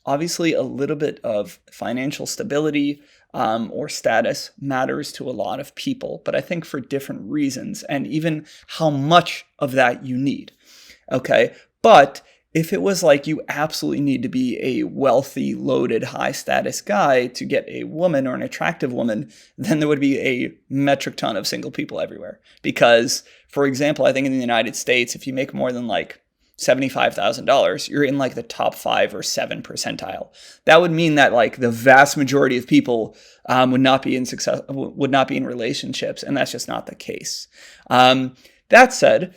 obviously a little bit of financial stability or status matters to a lot of people, but I think for different reasons and even how much of that you need. Okay. But if it was like you absolutely need to be a wealthy, loaded, high status guy to get a woman or an attractive woman, then there would be a metric ton of single people everywhere. Because, for example, I think in the United States, if you make more than like $75,000, you're in like the top 5 or 7 percentile. That would mean that like the vast majority of people would not be in relationships, and that's just not the case. That said,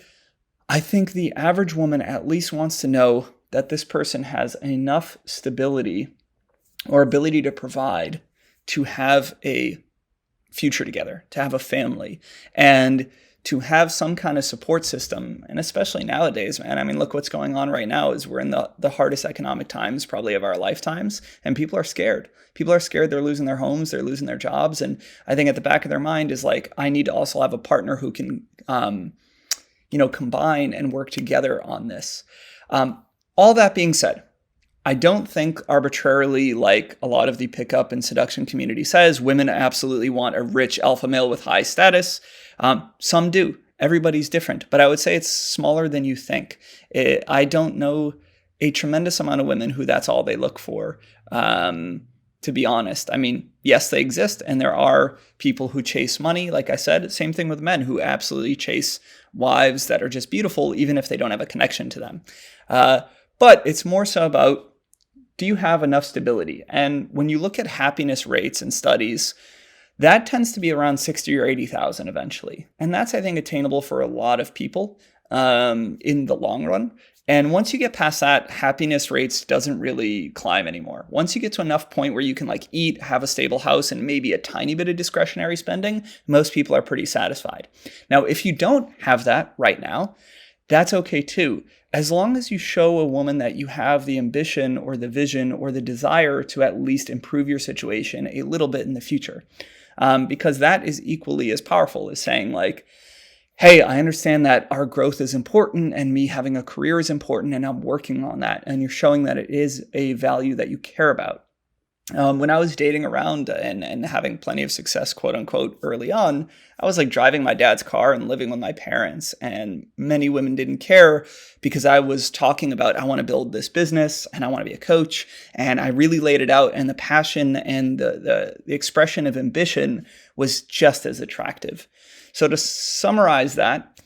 I think the average woman at least wants to know that this person has enough stability or ability to provide to have a future together, to have a family, and to have some kind of support system. And especially nowadays, man, I mean, look what's going on right now is we're in the hardest economic times probably of our lifetimes, and people are scared. People are scared they're losing their homes, they're losing their jobs. And I think at the back of their mind is like, I need to also have a partner who can, combine and work together on this. All that being said, I don't think arbitrarily, like a lot of the pickup and seduction community says, women absolutely want a rich alpha male with high status. Some do. Everybody's different. But I would say it's smaller than you think. I don't know a tremendous amount of women who that's all they look for, to be honest. I mean, yes, they exist. And there are people who chase money. Like I said, same thing with men who absolutely chase wives that are just beautiful, even if they don't have a connection to them. But it's more so about, do you have enough stability? And when you look at happiness rates and studies, that tends to be around 60 or 80,000 eventually. And that's, I think, attainable for a lot of people in the long run. And once you get past that, happiness rates doesn't really climb anymore. Once you get to enough point where you can like eat, have a stable house, and maybe a tiny bit of discretionary spending, most people are pretty satisfied. Now, if you don't have that right now, that's okay too. As long as you show a woman that you have the ambition or the vision or the desire to at least improve your situation a little bit in the future. Because that is equally as powerful as saying like, hey, I understand that our growth is important and me having a career is important and I'm working on that. And you're showing that it is a value that you care about. When I was dating around and having plenty of success, quote unquote, early on, I was like driving my dad's car and living with my parents. And many women didn't care because I was talking about, I want to build this business and I want to be a coach. And I really laid it out. And the passion and the expression of ambition was just as attractive. So to summarize that,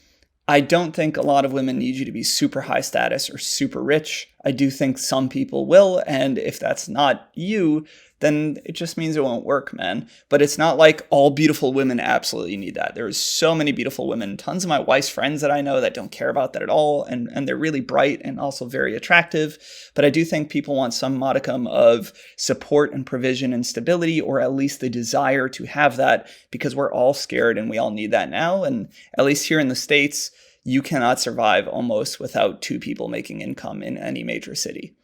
I don't think a lot of women need you to be super high status or super rich. I do think some people will. And if that's not you, then it just means it won't work, man. But it's not like all beautiful women absolutely need that. There's so many beautiful women, tons of my wife's friends that I know that don't care about that at all. And they're really bright and also very attractive. But I do think people want some modicum of support and provision and stability, or at least the desire to have that, because we're all scared and we all need that now. And at least here in the States, you cannot survive almost without 2 people making income in any major city.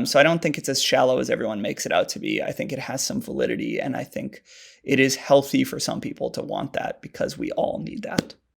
So I don't think it's as shallow as everyone makes it out to be. I think it has some validity, and I think it is healthy for some people to want that because we all need that.